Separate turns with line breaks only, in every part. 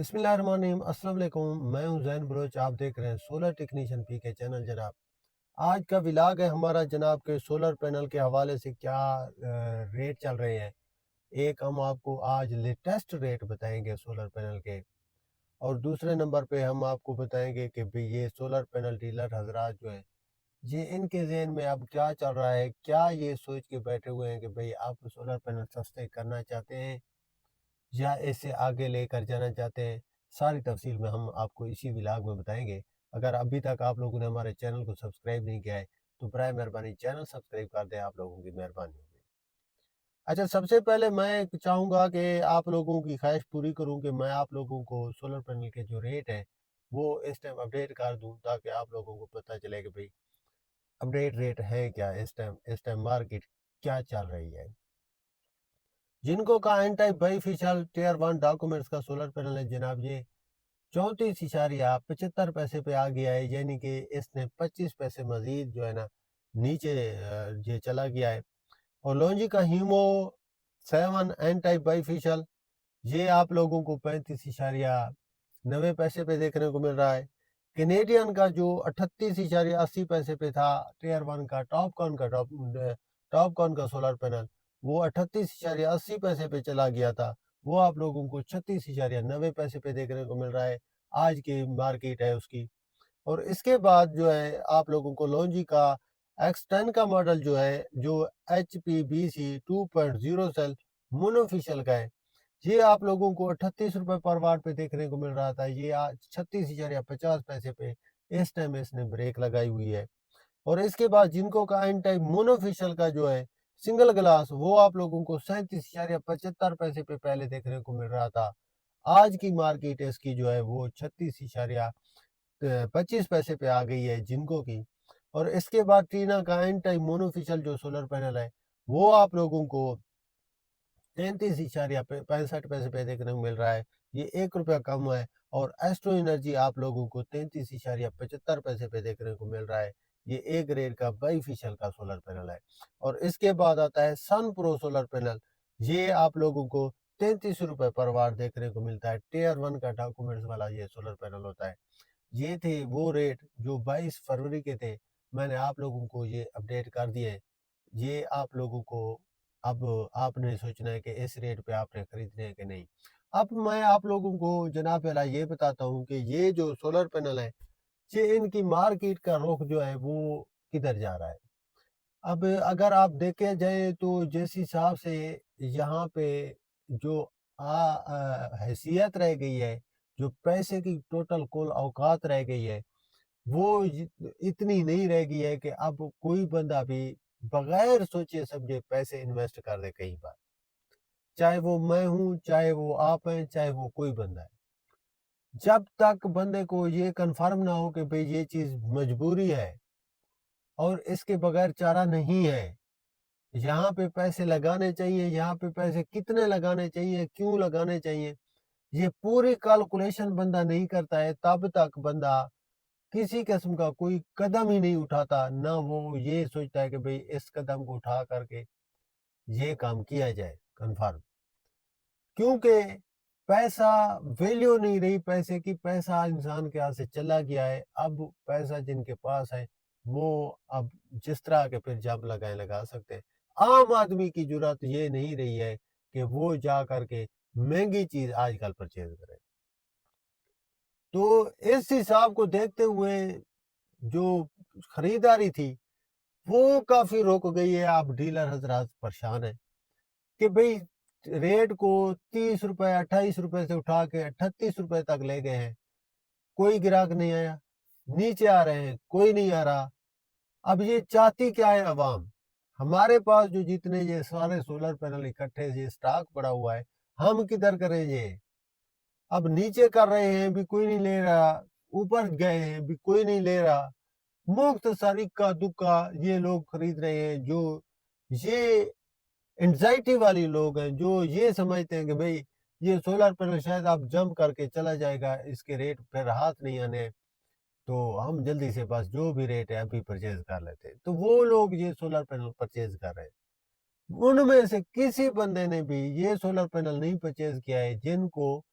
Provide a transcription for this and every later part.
बिस्मिल्लाहिर्रहमानिर्रहीम। अस्सलाम वालेकुम। मैं हूं जैन बलोच। आप देख रहे हैं सोलर टेक्नीशियन पी के चैनल। जनाब, आज का विलाग है हमारा जनाब के सोलर पैनल के हवाले से क्या रेट चल रहे हैं। एक हम आपको आज लेटेस्ट रेट बताएंगे सोलर पैनल के, और दूसरे नंबर पे हम आपको बताएंगे कि भाई ये सोलर पैनल डीलर हजरात जो है, ये इनके जहन में अब क्या चल रहा है, क्या ये सोच के बैठे हुए हैं कि भाई आप सोलर पैनल सस्ते करना चाहते हैं या इससे आगे लेकर जाना चाहते हैं। सारी तफसील में हम आपको इसी विलाग में बताएंगे। अगर अभी तक आप लोगों ने हमारे चैनल को सब्सक्राइब नहीं किया है तो बराए मेहरबानी चैनल सब्सक्राइब कर दें, आप लोगों की मेहरबानी होगी। अच्छा, सबसे पहले मैं चाहूँगा कि आप लोगों की ख्वाहिश पूरी करूँ कि मैं आप लोगों को सोलर पैनल के जो रेट है वो इस टाइम अपडेट कर दूँ, ताकि आप लोगों को पता चले कि भाई अपडेट रेट है क्या, इस टाइम मार्केट क्या चल रही है। जिनको का N type bifacial tier 1 documents का सोलर पैनल है जनाब, ये 34.75 पे आ गया है, यानी कि इसने 25 पैसे मजीद जो है ना नीचे ये चला गया है। और लॉन्जी का हीमो 7 एन टाइप बाईफिशियल, ये आप लोगों को 35.90 पे देखने को मिल रहा है। कैनेडियन का जो 38.80 पे था, टीयर 1 का टॉपकॉन का सोलर पैनल, वो 38.80 पे चला गया था। वो आप लोगों को 36.90 पे देखने को मिल रहा है, आज की मार्केट है उसकी। और इसके बाद जो है आप लोगों को लॉन्जी का X10 का मॉडल जो है, जो HPBC 2.0 सेल मोनोफिशियल का है, ये आप लोगों को 38 रुपए पर वाट पे देखने को मिल रहा था। ये आज 36.50 पे इस टाइम इसने ब्रेक लगाई हुई है। और इसके बाद जिनको का एन टाइप मोनोफिशियल का जो है सिंगल ग्लास, वो आप लोगों को 37.75 पे पहले देखने को मिल रहा था। आज की मार्केट इसकी जो है वो 36.25 पे आ गई है जिनको की। और इसके बाद टीना का एन टाइप मोनोफिशियल जो सोलर पैनल है, वो आप लोगों को 33.65 पे देखने को मिल रहा है। ये 1 रुपया कम है। और एस्ट्रो एनर्जी आप लोगों को 33.75 पे देखने को मिल रहा है। ये ए ग्रेड का बाईफिशियल का सोलर पैनल है। और इसके बाद आता है सन प्रो सोलर पैनल। ये आप लोगों को 33 रुपए पर वाट देखने को मिलता है। टीयर 1 का डॉक्यूमेंट्स वाला ये सोलर पैनल होता है। ये थे वो रेट जो 22 फरवरी के थे, मैंने आप लोगों को ये अपडेट कर दिए। ये आप लोगों को अब आपने सोचना है कि इस रेट पे आपने खरीदने हैं कि नहीं। अब मैं आप लोगों को जनाब पहला ये बताता हूँ कि ये जो सोलर पैनल है, ये इनकी मार्केट का रुख जो है वो किधर जा रहा है। अब अगर आप देखे जाए तो जिस हिसाब से यहाँ पे जो हैसियत रह गई है, जो पैसे की टोटल कुल औकात रह गई है, वो इतनी नहीं रह गई है कि अब कोई बंदा भी बगैर सोचे समझे पैसे इन्वेस्ट कर दे कहीं पर। चाहे वो मैं हूँ, चाहे वो आप हैं, चाहे वो कोई बंदा है। जब तक बंदे को ये कंफर्म ना हो कि भाई ये चीज मजबूरी है और इसके बगैर चारा नहीं है, यहाँ पे पैसे लगाने चाहिए, यहाँ पे पैसे कितने लगाने चाहिए, क्यों लगाने चाहिए, ये पूरी कैलकुलेशन बंदा नहीं करता है, तब तक बंदा किसी किस्म का कोई कदम ही नहीं उठाता। ना वो ये सोचता है कि भाई इस कदम को उठा करके ये काम किया जाए कन्फर्म। क्योंकि पैसा वैल्यू नहीं रही पैसे की, पैसा इंसान के हाथ से चला गया है। अब पैसा जिनके पास है वो अब जिस तरह के फिर जब लगाए लगा सकते हैं। आम आदमी की जरूरत ये नहीं रही है कि वो जा करके महंगी चीज आजकल परचेज करे। तो इस हिसाब को देखते हुए जो खरीदारी थी वो काफी रुक गई है। अब डीलर हजरात परेशान है कि भाई रेट को 30 रुपए 28 रुपए से उठा के 38 रुपए तक ले गए हैं, कोई ग्राहक नहीं आया। नीचे आ रहे हैं, कोई नहीं आ रहा। अब ये चाहती क्या है अवाम। हमारे पास जो जितने ये सारे सोलर पैनल इकट्ठे ये स्टॉक पड़ा हुआ है, हम किधर करें ये। अब नीचे कर रहे हैं भी कोई नहीं ले रहा, ऊपर गए हैं भी कोई नहीं ले रहा। मुफ्त सारी का दुक्का ये लोग खरीद रहे हैं। जो ये एंजाइटी वाली लोग हैं, जो ये समझते हैं कि भाई ये सोलर पैनल शायद आप जंप करके चला जाएगा, इसके रेट फिर हाथ नहीं आने, तो हम जल्दी से बस जो भी रेट है अभी परचेज कर लेते हैं, तो वो लोग ये सोलर पैनल परचेज कर रहे हैं। उनमें से किसी बंदे ने भी ये सोलर पैनल नहीं परचेज किया है जिनको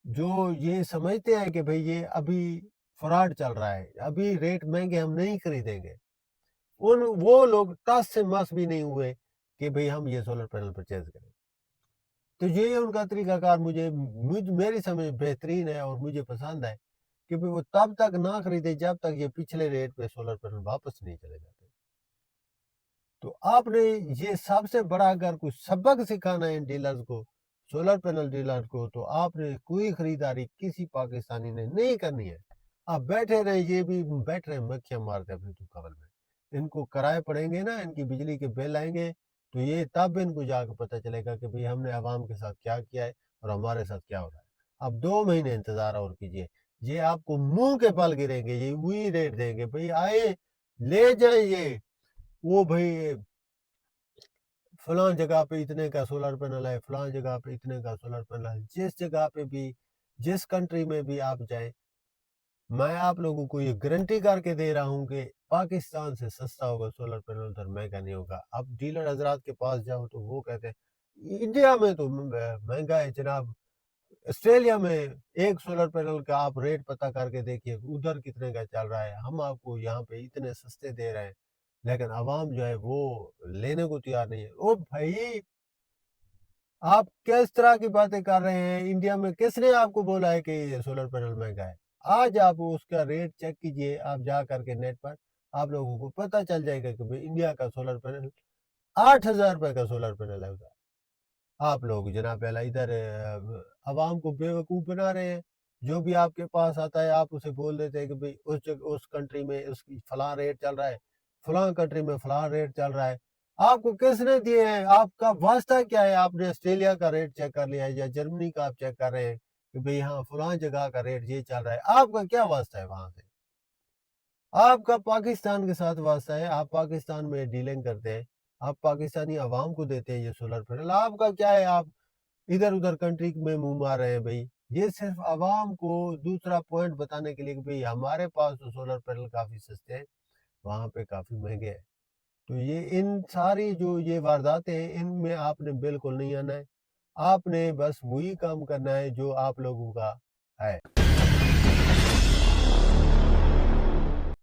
जो ये समझते हैं कि भाई ये अभी फ्रॉड चल रहा है, अभी रेट महंगे हम नहीं खरीदेंगे, वो लोग टस से मस भी नहीं हुए कि भाई हम ये सोलर पैनल परचेज करें। तो ये उनका तरीकाकार मेरी समझ बेहतरीन है और मुझे पसंद है कि भाई वो तब तक ना खरीदे जब तक ये पिछले रेट पे सोलर पैनल वापस नहीं चले जाते। तो आपने ये सबसे बड़ा अगर कुछ सबक सिखाना है इन डीलर्स को, सोलर पैनल डीलर को, तो आपने कोई खरीदारी किसी पाकिस्तानी ने नहीं करनी है। आप बैठे रहे, ये भी बैठ रहे मक्खियां मारते अपनी दुकान में। इनको किराए पड़ेंगे ना, इनकी बिजली के बिल आएंगे, तो ये तब इनको जाकर पता चलेगा कि भाई हमने आवाम के साथ क्या किया है और हमारे साथ क्या हो रहा है। अब 2 महीने इंतजार और कीजिए, ये आपको मुंह के बल गिरेंगे, ये वही रेट देंगे, भाई आए ले जाए ये, वो भाई फलां जगह पे इतने का सोलर पैनल है, फलां जगह पे इतने का सोलर पैनल है। जिस जगह पे भी, जिस कंट्री में भी आप जाएं, मैं आप लोगों को ये गारंटी करके दे रहा हूँ कि पाकिस्तान से सस्ता होगा सोलर पैनल, उधर महंगा नहीं होगा। अब डीलर हजरात के पास जाओ तो वो कहते हैं इंडिया में तो महंगा है जनाब, ऑस्ट्रेलिया में एक सोलर पैनल का आप रेट पता करके देखिए उधर कितने का चल रहा है, हम आपको यहाँ पे इतने सस्ते दे रहे हैं। लेकिन आवाम जो है वो लेने को तैयार नहीं है। ओ भाई, आप किस तरह की बातें कर रहे हैं? इंडिया में किसने आपको बोला है कि ये सोलर पैनल महंगा है? आज आप उसका रेट चेक कीजिए, आप जा करके नेट पर, आप लोगों को पता चल जाएगा कि भाई इंडिया का सोलर पैनल 8,000 रुपए का सोलर पैनल है उधर। आप लोग जनाब वाला इधर आवाम को बेवकूफ बना रहे हैं। जो भी आपके पास आता है आप उसे बोल देते हैं कि भाई उस कंट्री में उसकी फलां रेट चल रहा है, फलां कंट्री में फलां रेट चल रहा है। आपको किसने दिए हैं? आपका वास्ता क्या है? आपने ऑस्ट्रेलिया का रेट चेक कर लिया है या जर्मनी का आप चेक कर रहे हैं कि भाई हाँ फलां जगह का रेट ये चल रहा है, आपका क्या वास्ता है वहां से? आपका पाकिस्तान के साथ वास्ता है, आप पाकिस्तान में डीलिंग करते हैं, आप पाकिस्तानी अवाम को देते हैं ये सोलर पैनल, आपका क्या है? आप इधर उधर कंट्री में मुंह मार रहे हैं भाई। ये सिर्फ अवाम को दूसरा पॉइंट बताने के लिए कि भाई हमारे पास तो सोलर पैनल काफी सस्ते हैं, वहां पे काफी महंगे हैं। तो ये इन सारी जो ये वारदातें हैं इनमें आपने बिल्कुल नहीं आना है। आपने बस वही काम करना है जो आप लोगों का है।